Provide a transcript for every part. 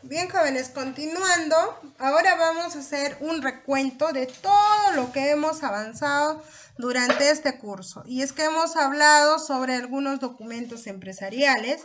Bien, jóvenes, continuando, ahora vamos a hacer un recuento de todo lo que hemos avanzado durante este curso. Y es que hemos hablado sobre algunos documentos empresariales,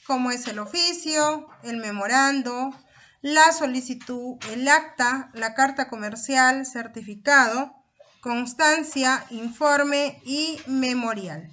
como es el oficio, el memorando, la solicitud, el acta, la carta comercial, certificado, constancia, informe y memorial.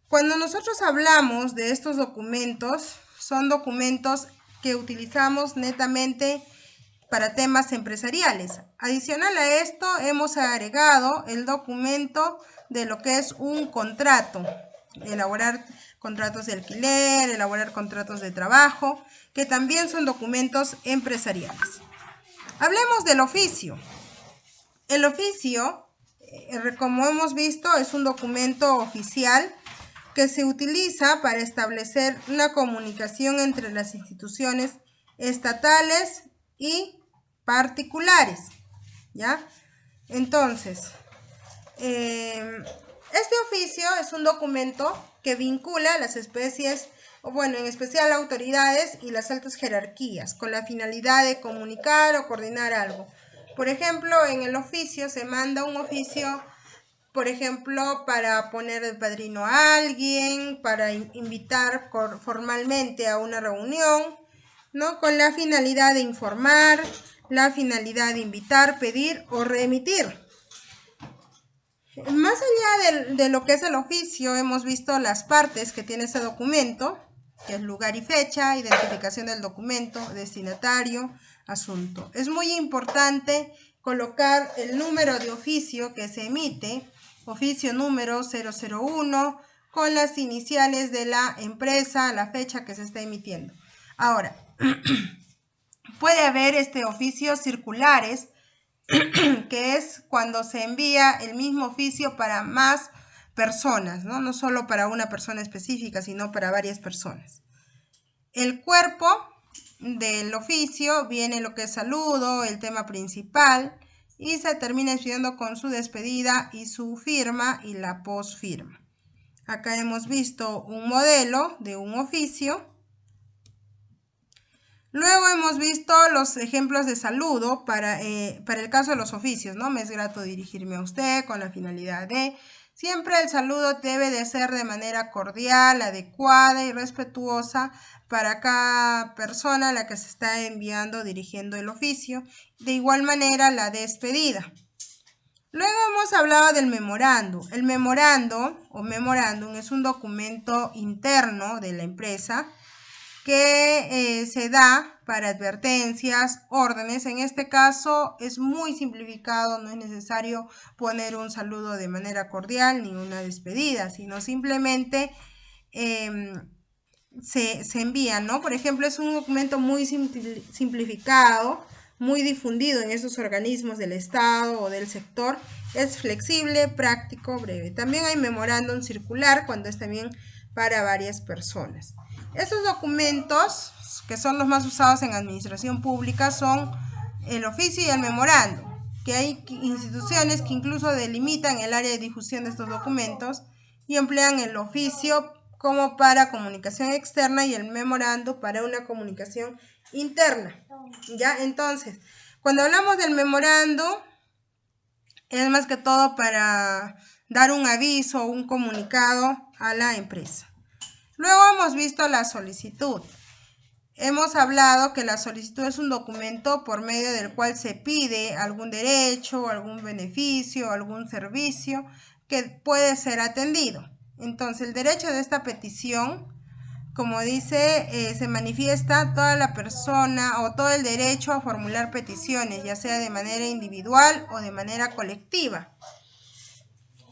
Cuando nosotros hablamos de estos documentos, son documentos que utilizamos netamente para temas empresariales. Adicional a esto, hemos agregado el documento de lo que es un contrato, elaborar contratos de alquiler, elaborar contratos de trabajo, que también son documentos empresariales. Hablemos del oficio. El oficio, como hemos visto, es un documento oficial que se utiliza para establecer una comunicación entre las instituciones estatales y particulares, ¿ya? Entonces, este oficio es un documento que vincula a las especies, bueno, en especial autoridades y las altas jerarquías, con la finalidad de comunicar o coordinar algo. Por ejemplo, en el oficio se manda un oficio, por ejemplo, para poner de padrino a alguien, para invitar formalmente a una reunión, ¿no? Con la finalidad de informar, la finalidad de invitar, pedir o remitir. Más allá de lo que es el oficio, hemos visto las partes que tiene ese documento, que es lugar y fecha, identificación del documento, destinatario, asunto. Es muy importante colocar el número de oficio que se emite, oficio número 001, con las iniciales de la empresa, la fecha que se está emitiendo. Ahora, puede haber oficios circulares, que es cuando se envía el mismo oficio para más personas, ¿no? No solo para una persona específica, sino para varias personas. El cuerpo del oficio viene lo que es saludo, el tema principal, y se termina escribiendo con su despedida y su firma y la posfirma. Acá hemos visto un modelo de un oficio. Luego hemos visto los ejemplos de saludo para el caso de los oficios, ¿no? Me es grato dirigirme a usted con la finalidad de... Siempre el saludo debe de ser de manera cordial, adecuada y respetuosa para cada persona a la que se está enviando, dirigiendo el oficio. De igual manera, la despedida. Luego hemos hablado del memorando. El memorando o memorándum es un documento interno de la empresa que se da para advertencias, órdenes. En este caso es muy simplificado, no es necesario poner un saludo de manera cordial ni una despedida, sino simplemente se envía, ¿no? Por ejemplo, es un documento muy simplificado, muy difundido en esos organismos del Estado o del sector. Es flexible, práctico, breve. También hay memorándum circular cuando es también para varias personas. Estos documentos, que son los más usados en administración pública, son el oficio y el memorando, que hay instituciones que incluso delimitan el área de difusión de estos documentos y emplean el oficio como para comunicación externa y el memorando para una comunicación interna. ¿Ya? Entonces, cuando hablamos del memorando, es más que todo para dar un aviso o un comunicado a la empresa. Luego hemos visto la solicitud. Hemos hablado que la solicitud es un documento por medio del cual se pide algún derecho, algún beneficio, algún servicio que puede ser atendido. Entonces, el derecho de esta petición, como dice, se manifiesta toda la persona o todo el derecho a formular peticiones, ya sea de manera individual o de manera colectiva.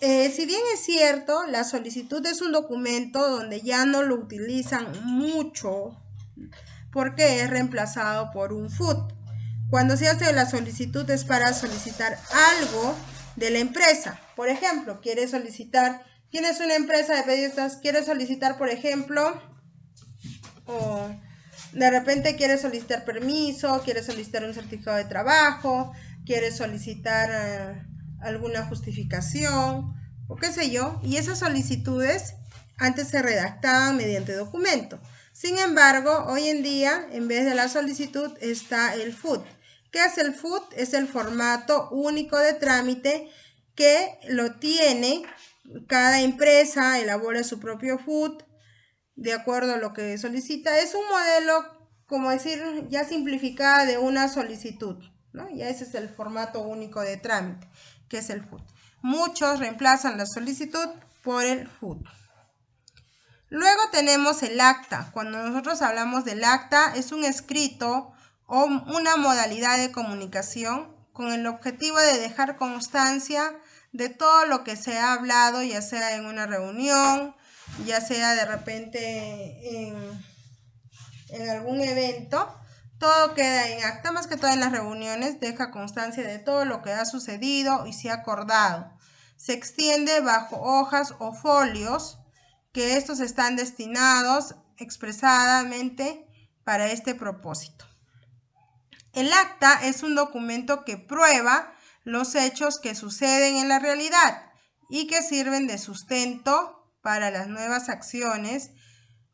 Si bien es cierto, la solicitud es un documento donde ya no lo utilizan mucho porque es reemplazado por un FUT. Cuando se hace la solicitud es para solicitar algo de la empresa. Por ejemplo, tienes una empresa de periodistas, quieres solicitar, por ejemplo, o de repente quieres solicitar permiso, quieres solicitar un certificado de trabajo, quieres solicitar alguna justificación o qué sé yo, y esas solicitudes antes se redactaban mediante documento. Sin embargo, hoy en día, en vez de la solicitud, está el FUT. ¿Qué es el FUT? Es el formato único de trámite que lo tiene cada empresa, elabora su propio FUT de acuerdo a lo que solicita. Es un modelo, como decir, ya simplificada de una solicitud, ¿no? Ya ese es el formato único de trámite, que es el FUT. Muchos reemplazan la solicitud por el FUT. Luego tenemos el acta. Cuando nosotros hablamos del acta, es un escrito o una modalidad de comunicación con el objetivo de dejar constancia de todo lo que se ha hablado, ya sea en una reunión, ya sea de repente en algún evento. Todo queda en acta, más que todo en las reuniones, deja constancia de todo lo que ha sucedido y se ha acordado. Se extiende bajo hojas o folios, que estos están destinados expresadamente para este propósito. El acta es un documento que prueba los hechos que suceden en la realidad y que sirven de sustento para las nuevas acciones,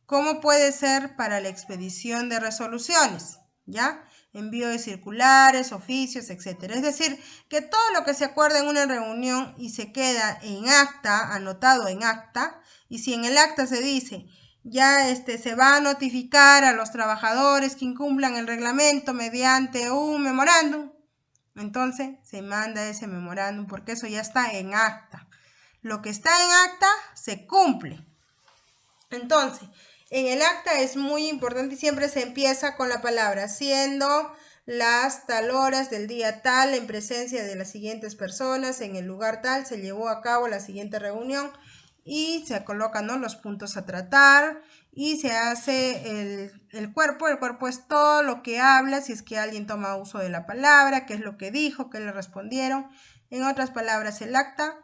como puede ser para la expedición de resoluciones, ¿ya? Envío de circulares, oficios, etc. Es decir, que todo lo que se acuerda en una reunión y se queda en acta, anotado en acta, y si en el acta se dice, ya se va a notificar a los trabajadores que incumplan el reglamento mediante un memorándum, entonces se manda ese memorándum porque eso ya está en acta. Lo que está en acta se cumple. Entonces, en el acta es muy importante y siempre se empieza con la palabra siendo las tal horas del día tal, en presencia de las siguientes personas, en el lugar tal, se llevó a cabo la siguiente reunión y se colocan, ¿no?, los puntos a tratar y se hace el cuerpo. El cuerpo es todo lo que habla, si es que alguien toma uso de la palabra, qué es lo que dijo, qué le respondieron. En otras palabras, el acta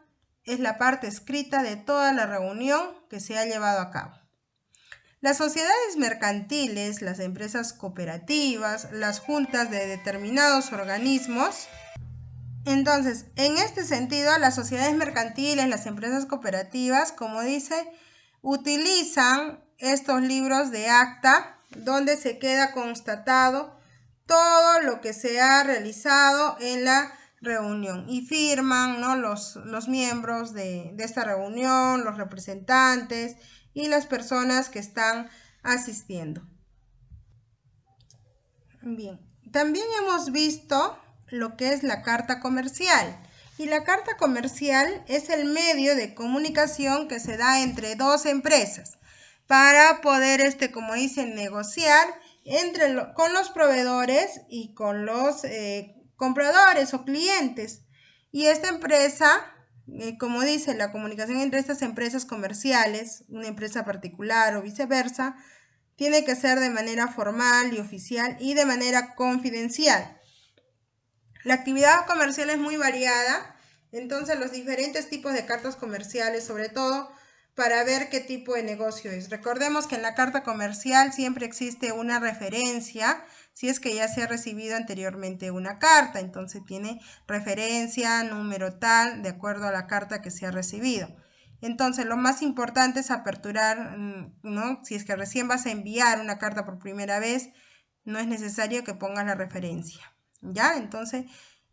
es la parte escrita de toda la reunión que se ha llevado a cabo. Las sociedades mercantiles, las empresas cooperativas, las juntas de determinados organismos. Entonces, en este sentido, las sociedades mercantiles, las empresas cooperativas, como dice, utilizan estos libros de acta donde se queda constatado todo lo que se ha realizado en la reunión y firman, ¿no?, los miembros de esta reunión, los representantes y las personas que están asistiendo. Bien, también hemos visto lo que es la carta comercial. Y la carta comercial es el medio de comunicación que se da entre dos empresas para poder, como dicen, negociar con los proveedores y con los compradores o clientes. Y esta empresa, como dice, la comunicación entre estas empresas comerciales, una empresa particular o viceversa, tiene que ser de manera formal y oficial y de manera confidencial. La actividad comercial es muy variada, entonces los diferentes tipos de cartas comerciales, sobre todo para ver qué tipo de negocio es. Recordemos que en la carta comercial siempre existe una referencia, si es que ya se ha recibido anteriormente una carta, entonces tiene referencia, número tal, de acuerdo a la carta que se ha recibido. Entonces, lo más importante es aperturar, ¿no? Si es que recién vas a enviar una carta por primera vez, no es necesario que pongas la referencia, ¿ya? Entonces,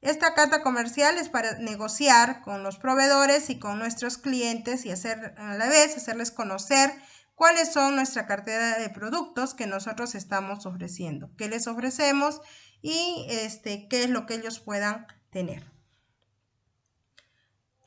esta carta comercial es para negociar con los proveedores y con nuestros clientes y a la vez hacerles conocer cuáles son nuestra cartera de productos que nosotros estamos ofreciendo, qué les ofrecemos y qué es lo que ellos puedan tener.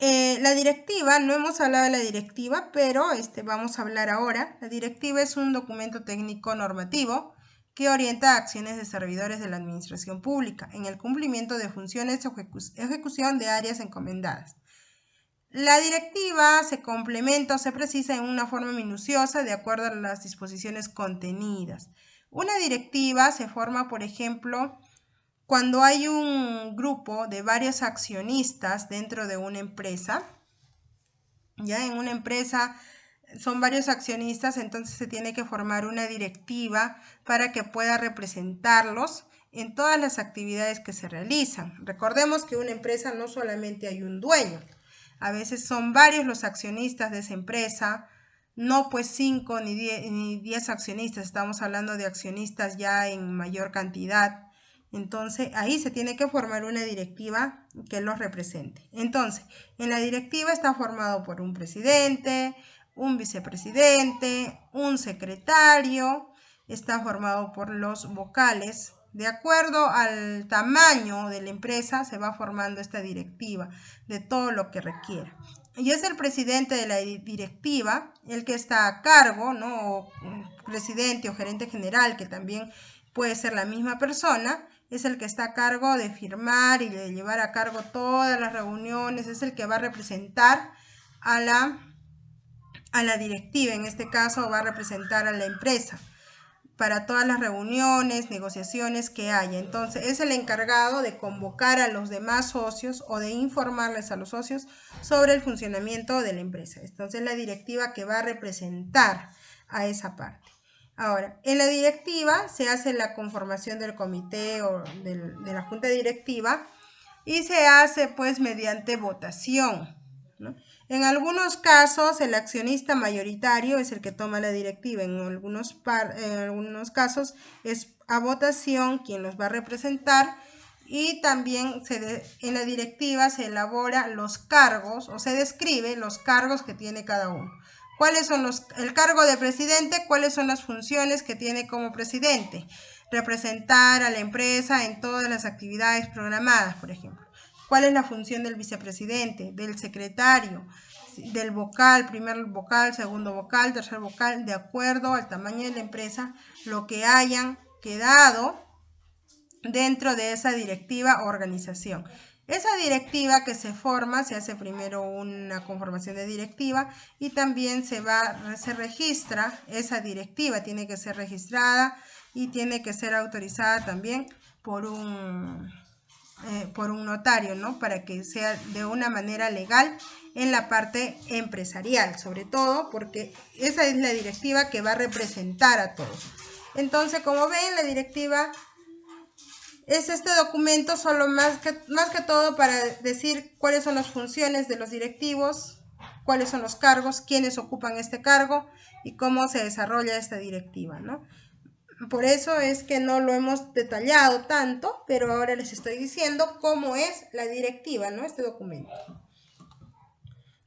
La directiva, no hemos hablado de la directiva, pero vamos a hablar ahora. La directiva es un documento técnico normativo que orienta acciones de servidores de la administración pública en el cumplimiento de funciones o ejecución de áreas encomendadas. La directiva se complementa o se precisa en una forma minuciosa de acuerdo a las disposiciones contenidas. Una directiva se forma, por ejemplo, cuando hay un grupo de varios accionistas dentro de una empresa. Ya en una empresa son varios accionistas, entonces se tiene que formar una directiva para que pueda representarlos en todas las actividades que se realizan. Recordemos que una empresa no solamente hay un dueño, a veces son varios los accionistas de esa empresa, no pues 5 ni 10 accionistas, estamos hablando de accionistas ya en mayor cantidad. Entonces ahí se tiene que formar una directiva que los represente. Entonces, en la directiva está formado por un presidente, un vicepresidente, un secretario, está formado por los vocales. De acuerdo al tamaño de la empresa se va formando esta directiva de todo lo que requiera. Y es el presidente de la directiva el que está a cargo, ¿no? O presidente o gerente general, que también puede ser la misma persona, es el que está a cargo de firmar y de llevar a cargo todas las reuniones, es el que va a representar a la directiva, en este caso va a representar a la empresa para todas las reuniones, negociaciones que haya. Entonces es el encargado de convocar a los demás socios o de informarles a los socios sobre el funcionamiento de la empresa. Entonces la directiva que va a representar a esa parte. Ahora, en la directiva se hace la conformación del comité o de la junta directiva y se hace pues mediante votación, ¿no? En algunos casos el accionista mayoritario es el que toma la directiva, en algunos casos es a votación quien los va a representar y también en la directiva se elabora los cargos o se describe los cargos que tiene cada uno. ¿Cuáles son el cargo de presidente? ¿Cuáles son las funciones que tiene como presidente? Representar a la empresa en todas las actividades programadas, por ejemplo. ¿Cuál es la función del vicepresidente, del secretario, del vocal, primer vocal, segundo vocal, tercer vocal, de acuerdo al tamaño de la empresa, lo que hayan quedado dentro de esa directiva o organización? Esa directiva que se forma, se hace primero una conformación de directiva y también se registra esa directiva, tiene que ser registrada y tiene que ser autorizada también por un notario, ¿no? Para que sea de una manera legal en la parte empresarial, sobre todo porque esa es la directiva que va a representar a todos. Entonces, como ven, la directiva es este documento solo más que todo para decir cuáles son las funciones de los directivos, cuáles son los cargos, quiénes ocupan este cargo y cómo se desarrolla esta directiva, ¿no? Por eso es que no lo hemos detallado tanto, pero ahora les estoy diciendo cómo es la directiva, ¿no? Este documento.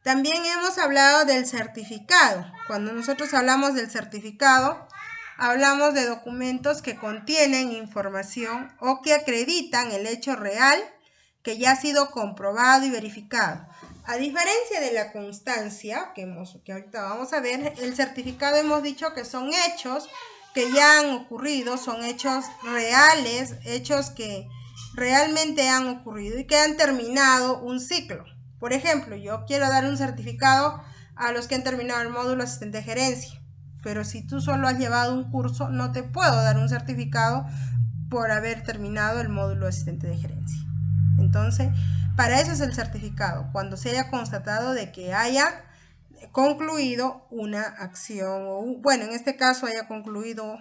También hemos hablado del certificado. Cuando nosotros hablamos del certificado, hablamos de documentos que contienen información o que acreditan el hecho real que ya ha sido comprobado y verificado. A diferencia de la constancia, que ahorita vamos a ver, el certificado hemos dicho que son hechos que ya han ocurrido, son hechos reales, hechos que realmente han ocurrido y que han terminado un ciclo. Por ejemplo, yo quiero dar un certificado a los que han terminado el módulo asistente de gerencia, pero si tú solo has llevado un curso, no te puedo dar un certificado por haber terminado el módulo asistente de gerencia. Entonces, para eso es el certificado, cuando se haya constatado de que haya concluido una acción o, bueno, en este caso haya concluido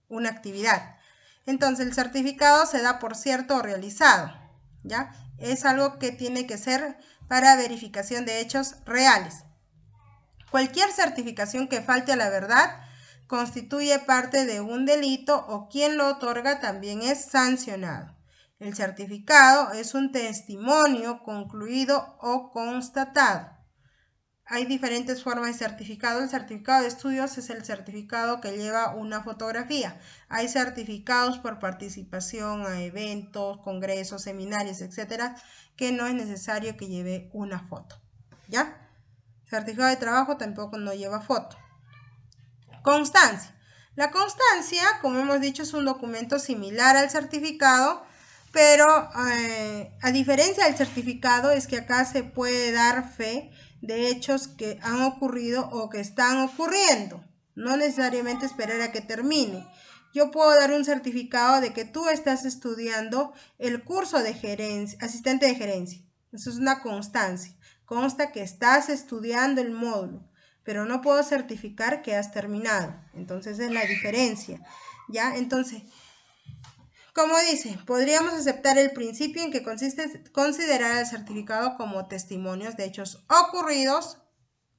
una actividad. Entonces el certificado se da por cierto o realizado, ¿ya? Es algo que tiene que ser para verificación de hechos reales. Cualquier certificación que falte a la verdad constituye parte de un delito o quien lo otorga también es sancionado. El certificado es un testimonio concluido o constatado. Hay diferentes formas de certificado. El certificado de estudios es el certificado que lleva una fotografía. Hay certificados por participación a eventos, congresos, seminarios, etcétera, que no es necesario que lleve una foto, ¿ya? Certificado de trabajo tampoco no lleva foto. Constancia. La constancia, como hemos dicho, es un documento similar al certificado, pero a diferencia del certificado es que acá se puede dar fe de hechos que han ocurrido o que están ocurriendo. No necesariamente esperar a que termine. Yo puedo dar un certificado de que tú estás estudiando el curso de gerencia, asistente de gerencia. Eso es una constancia. Consta que estás estudiando el módulo, pero no puedo certificar que has terminado. Entonces es la diferencia, ¿ya? Entonces, como dice, podríamos aceptar el principio en que consiste considerar el certificado como testimonios de hechos ocurridos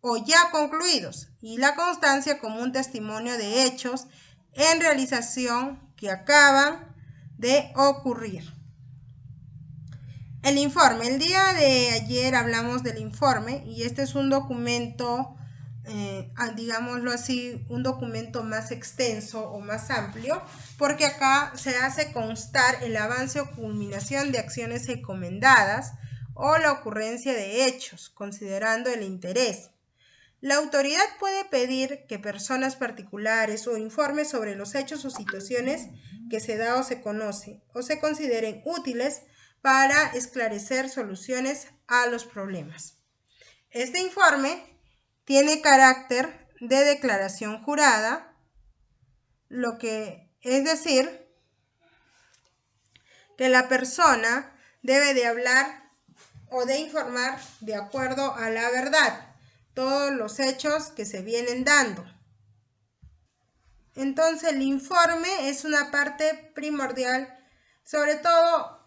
o ya concluidos, y la constancia como un testimonio de hechos en realización que acaban de ocurrir. El informe. El día de ayer hablamos del informe y este es un documento, digámoslo así, un documento más extenso o más amplio, porque acá se hace constar el avance o culminación de acciones encomendadas o la ocurrencia de hechos, considerando el interés. La autoridad puede pedir que personas particulares o informe sobre los hechos o situaciones que se da o se conoce o se consideren útiles para esclarecer soluciones a los problemas. Este informe tiene carácter de declaración jurada, lo que es decir que la persona debe de hablar o de informar de acuerdo a la verdad todos los hechos que se vienen dando. Entonces el informe es una parte primordial, sobre todo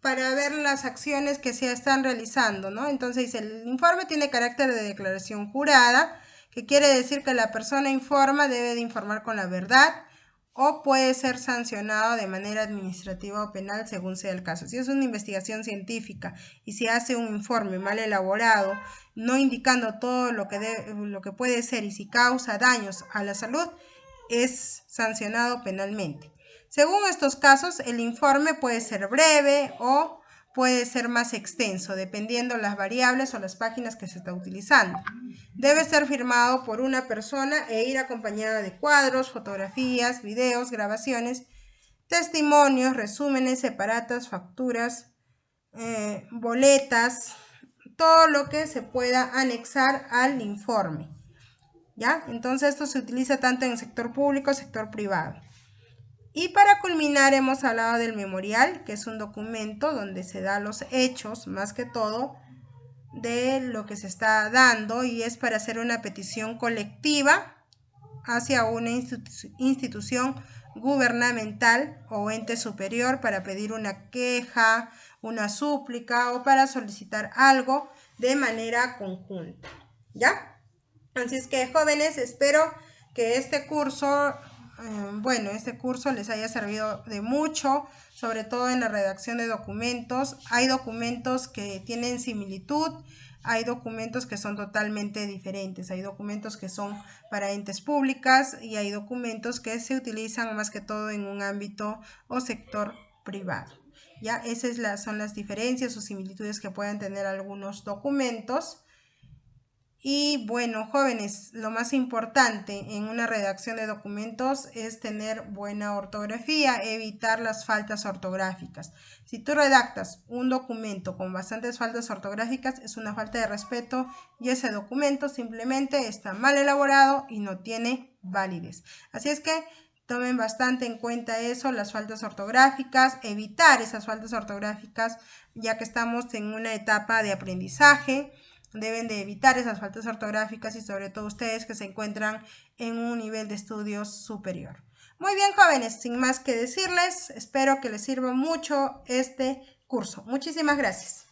para ver las acciones que se están realizando, ¿no? Entonces el informe tiene carácter de declaración jurada, que quiere decir que la persona informa debe de informar con la verdad o puede ser sancionado de manera administrativa o penal según sea el caso. Si es una investigación científica y se hace un informe mal elaborado, no indicando todo lo que puede ser y si causa daños a la salud, es sancionado penalmente. Según estos casos, el informe puede ser breve o puede ser más extenso, dependiendo las variables o las páginas que se está utilizando. Debe ser firmado por una persona e ir acompañada de cuadros, fotografías, videos, grabaciones, testimonios, resúmenes, separatas, facturas, boletas, todo lo que se pueda anexar al informe. ¿Ya? Entonces esto se utiliza tanto en el sector público, sector privado. Y para culminar hemos hablado del memorial, que es un documento donde se dan los hechos, más que todo, de lo que se está dando y es para hacer una petición colectiva hacia una institución gubernamental o ente superior para pedir una queja, una súplica o para solicitar algo de manera conjunta. ¿Ya? Así es que, jóvenes, espero que este curso les haya servido de mucho, sobre todo en la redacción de documentos. Hay documentos que tienen similitud, hay documentos que son totalmente diferentes, hay documentos que son para entes públicas y hay documentos que se utilizan más que todo en un ámbito o sector privado. ¿Ya? Esas son las diferencias o similitudes que pueden tener algunos documentos. Y bueno, jóvenes, lo más importante en una redacción de documentos es tener buena ortografía, evitar las faltas ortográficas. Si tú redactas un documento con bastantes faltas ortográficas, es una falta de respeto y ese documento simplemente está mal elaborado y no tiene validez. Así es que tomen bastante en cuenta eso, las faltas ortográficas, evitar esas faltas ortográficas, ya que estamos en una etapa de aprendizaje. Deben de evitar esas faltas ortográficas y sobre todo ustedes que se encuentran en un nivel de estudios superior. Muy bien, jóvenes, sin más que decirles, espero que les sirva mucho este curso. Muchísimas gracias.